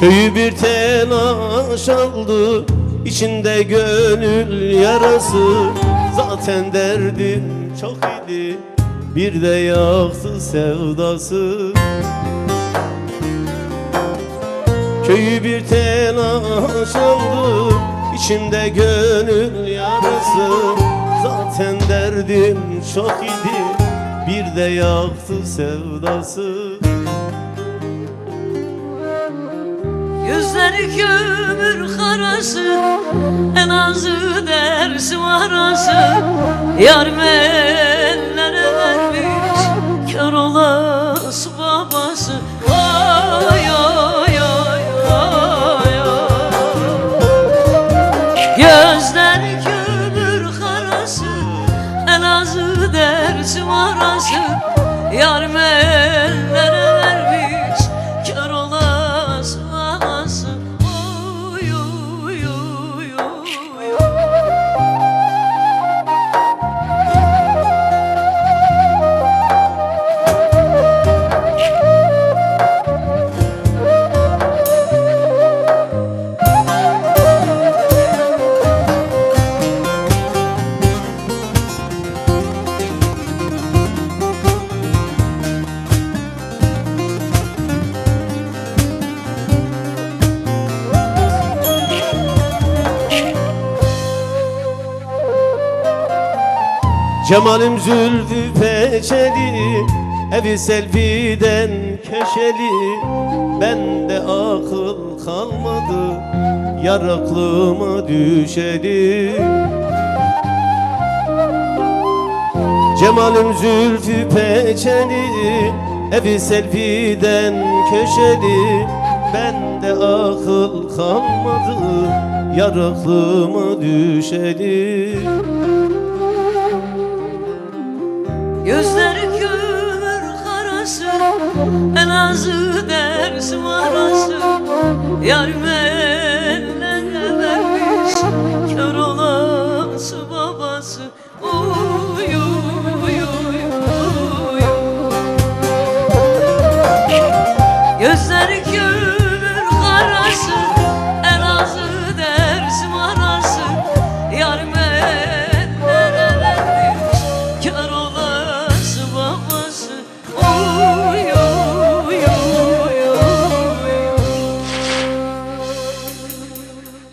Köyü bir telaş aldı, içinde gönül yarası. Zaten derdim çok idi, bir de yaktı sevdası. Köyü bir telaş aldı, içimde gönül yarası. Zaten derdim çok idi, bir de yaktı sevdası. Gözleri kömür karası, en azı dersi varası. Yar ellere vermiş, kör olası babası. Ay ay ay ay ay. Gözleri kömür karası, en azı dersi varası. Yar ellere vermiş, kör olası babası. Oy oy oy oy oy. Cemalim zülfü peçeli, evi selfiden köşeli. Bende akıl kalmadı, yar aklıma düşeli. Cemalim zülfü peçeli, evi selfiden köşeli. Bende akıl kalmadı, yar aklıma düşeli. Gözleri kömür karası, en azı dersi varası. Yar ellere vermiş, kör olası babası. Oy oy oy oy. Gözleri